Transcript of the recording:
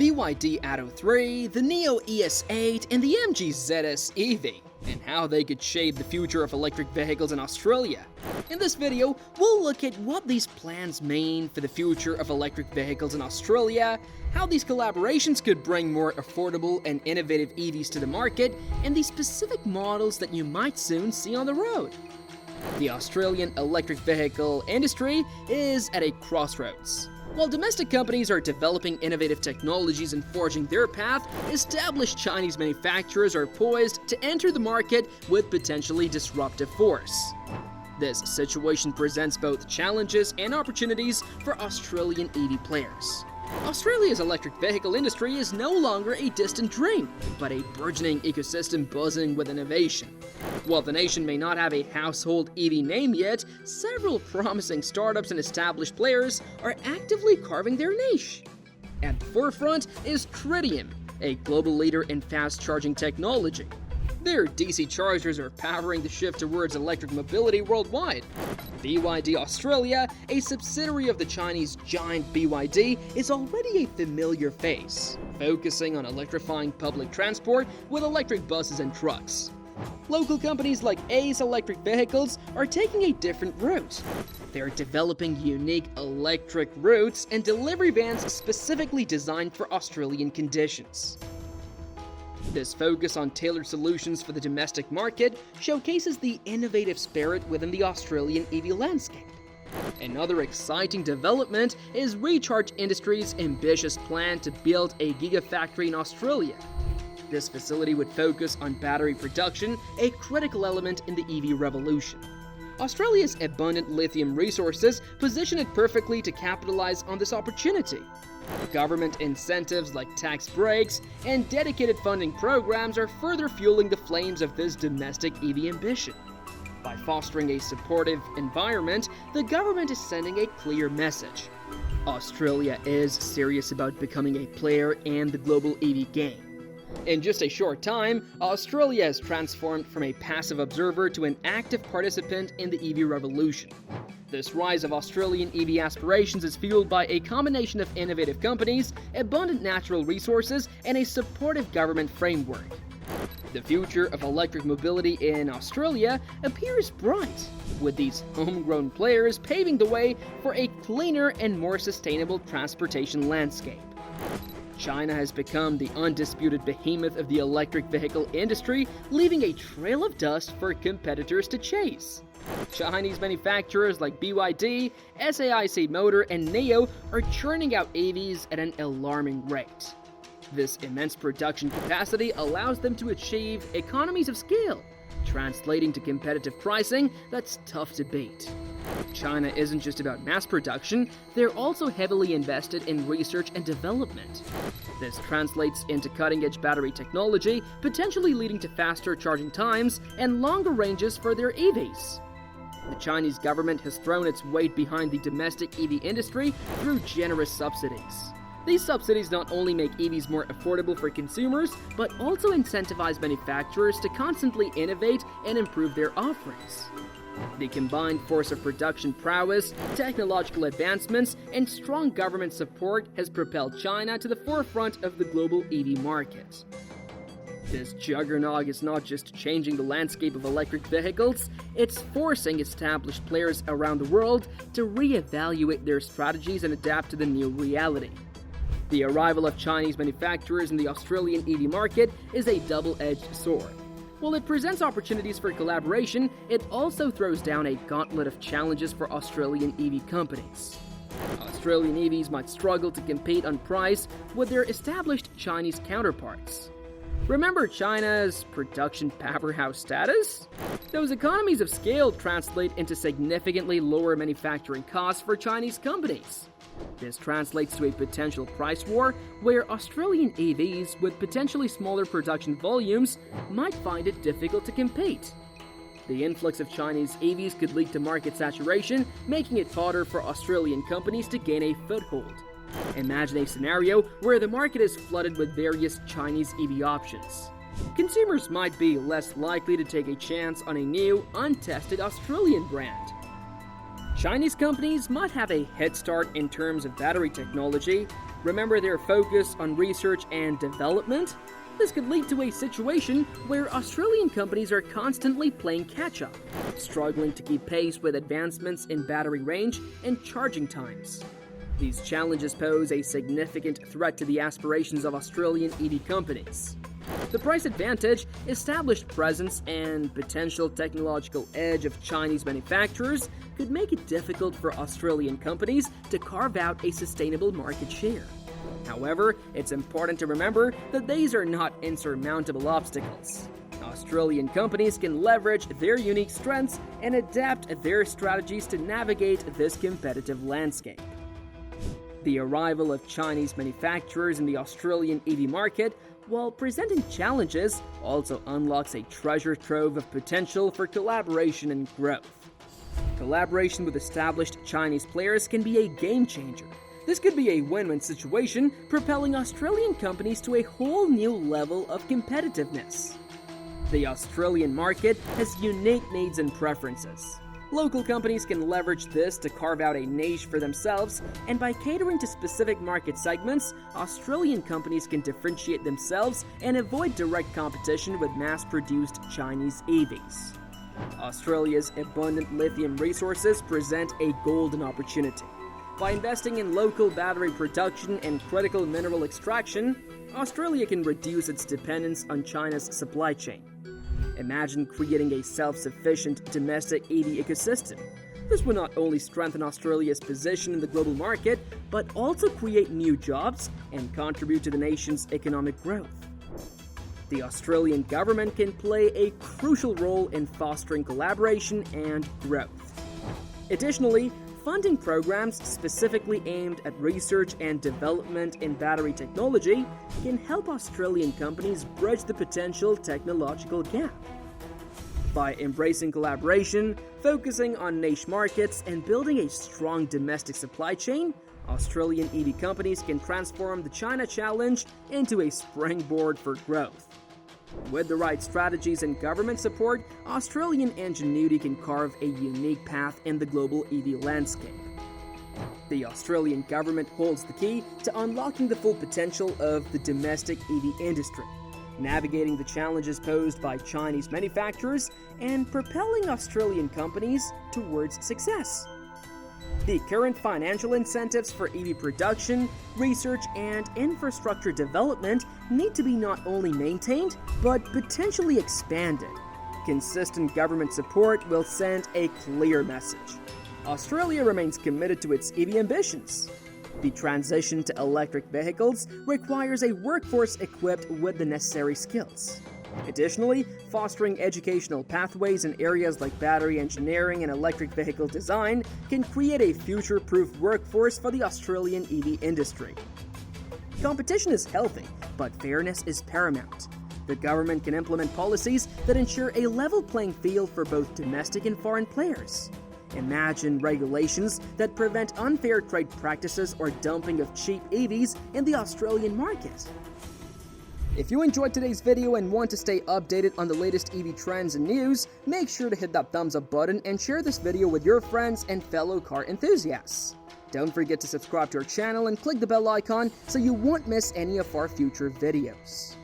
BYD Atto 3, the Neo ES8, and the MG ZS EV, and how they could shape the future of electric vehicles in Australia. In this video, we'll look at what these plans mean for the future of electric vehicles in Australia, how these collaborations could bring more affordable and innovative EVs to the market, and the specific models that you might soon see on the road. The Australian electric vehicle industry is at a crossroads. While domestic companies are developing innovative technologies and forging their path, established Chinese manufacturers are poised to enter the market with potentially disruptive force. This situation presents both challenges and opportunities for Australian EV players. Australia's electric vehicle industry is no longer a distant dream, but a burgeoning ecosystem buzzing with innovation. While the nation may not have a household EV name yet, several promising startups and established players are actively carving their niche. At the forefront is Tritium, a global leader in fast-charging technology. Their DC chargers are powering the shift towards electric mobility worldwide. BYD Australia, a subsidiary of the Chinese giant BYD, is already a familiar face, focusing on electrifying public transport with electric buses and trucks. Local companies like Ace Electric Vehicles are taking a different route. They're developing unique electric routes and delivery vans specifically designed for Australian conditions. This focus on tailored solutions for the domestic market showcases the innovative spirit within the Australian EV landscape. Another exciting development is Recharge Industries' ambitious plan to build a gigafactory in Australia. This facility would focus on battery production, a critical element in the EV revolution. Australia's abundant lithium resources position it perfectly to capitalize on this opportunity. Government incentives like tax breaks and dedicated funding programs are further fueling the flames of this domestic EV ambition. By fostering a supportive environment, the government is sending a clear message. Australia is serious about becoming a player in the global EV game. In just a short time, Australia has transformed from a passive observer to an active participant in the EV revolution. This rise of Australian EV aspirations is fueled by a combination of innovative companies, abundant natural resources, and a supportive government framework. The future of electric mobility in Australia appears bright, with these homegrown players paving the way for a cleaner and more sustainable transportation landscape. China has become the undisputed behemoth of the electric vehicle industry, leaving a trail of dust for competitors to chase. Chinese manufacturers like BYD, SAIC Motor, and NIO are churning out EVs at an alarming rate. This immense production capacity allows them to achieve economies of scale, translating to competitive pricing that's tough to beat. China isn't just about mass production, they're also heavily invested in research and development. This translates into cutting-edge battery technology, potentially leading to faster charging times and longer ranges for their EVs. The Chinese government has thrown its weight behind the domestic EV industry through generous subsidies. These subsidies not only make EVs more affordable for consumers, but also incentivize manufacturers to constantly innovate and improve their offerings. The combined force of production prowess, technological advancements, and strong government support has propelled China to the forefront of the global EV market. This juggernaut is not just changing the landscape of electric vehicles, it's forcing established players around the world to reevaluate their strategies and adapt to the new reality. The arrival of Chinese manufacturers in the Australian EV market is a double-edged sword. While it presents opportunities for collaboration, it also throws down a gauntlet of challenges for Australian EV companies. Australian EVs might struggle to compete on price with their established Chinese counterparts. Remember China's production powerhouse status? Those economies of scale translate into significantly lower manufacturing costs for Chinese companies. This translates to a potential price war where Australian EVs with potentially smaller production volumes might find it difficult to compete. The influx of Chinese EVs could lead to market saturation, making it harder for Australian companies to gain a foothold. Imagine a scenario where the market is flooded with various Chinese EV options. Consumers might be less likely to take a chance on a new, untested Australian brand. Chinese companies might have a head start in terms of battery technology, Remember their focus on research and development? This could lead to a situation where Australian companies are constantly playing catch-up, struggling to keep pace with advancements in battery range and charging times. These challenges pose a significant threat to the aspirations of Australian EV companies. The price advantage, established presence, and potential technological edge of Chinese manufacturers could make it difficult for Australian companies to carve out a sustainable market share. However, it's important to remember that these are not insurmountable obstacles. Australian companies can leverage their unique strengths and adapt their strategies to navigate this competitive landscape. The arrival of Chinese manufacturers in the Australian EV market, while presenting challenges, also unlocks a treasure trove of potential for collaboration and growth. Collaboration with established Chinese players can be a game changer. This could be a win-win situation, propelling Australian companies to a whole new level of competitiveness. The Australian market has unique needs and preferences. Local companies can leverage this to carve out a niche for themselves, and by catering to specific market segments, Australian companies can differentiate themselves and avoid direct competition with mass-produced Chinese EVs. Australia's abundant lithium resources present a golden opportunity. By investing in local battery production and critical mineral extraction, Australia can reduce its dependence on China's supply chain. Imagine creating a self-sufficient domestic EV ecosystem. This will not only strengthen Australia's position in the global market, but also create new jobs and contribute to the nation's economic growth. The Australian government can play a crucial role in fostering collaboration and growth. Additionally, funding programs specifically aimed at research and development in battery technology can help Australian companies bridge the potential technological gap. By embracing collaboration, focusing on niche markets, and building a strong domestic supply chain, Australian EV companies can transform the China challenge into a springboard for growth. With the right strategies and government support, Australian ingenuity can carve a unique path in the global EV landscape. The Australian government holds the key to unlocking the full potential of the domestic EV industry, navigating the challenges posed by Chinese manufacturers, and propelling Australian companies towards success. The current financial incentives for EV production, research, and infrastructure development need to be not only maintained, but potentially expanded. Consistent government support will send a clear message. Australia remains committed to its EV ambitions. The transition to electric vehicles requires a workforce equipped with the necessary skills. Additionally, fostering educational pathways in areas like battery engineering and electric vehicle design can create a future-proof workforce for the Australian EV industry. Competition is healthy, but fairness is paramount. The government can implement policies that ensure a level playing field for both domestic and foreign players. Imagine regulations that prevent unfair trade practices or dumping of cheap EVs in the Australian market. If you enjoyed today's video and want to stay updated on the latest EV trends and news, make sure to hit that thumbs up button and share this video with your friends and fellow car enthusiasts. Don't forget to subscribe to our channel and click the bell icon so you won't miss any of our future videos.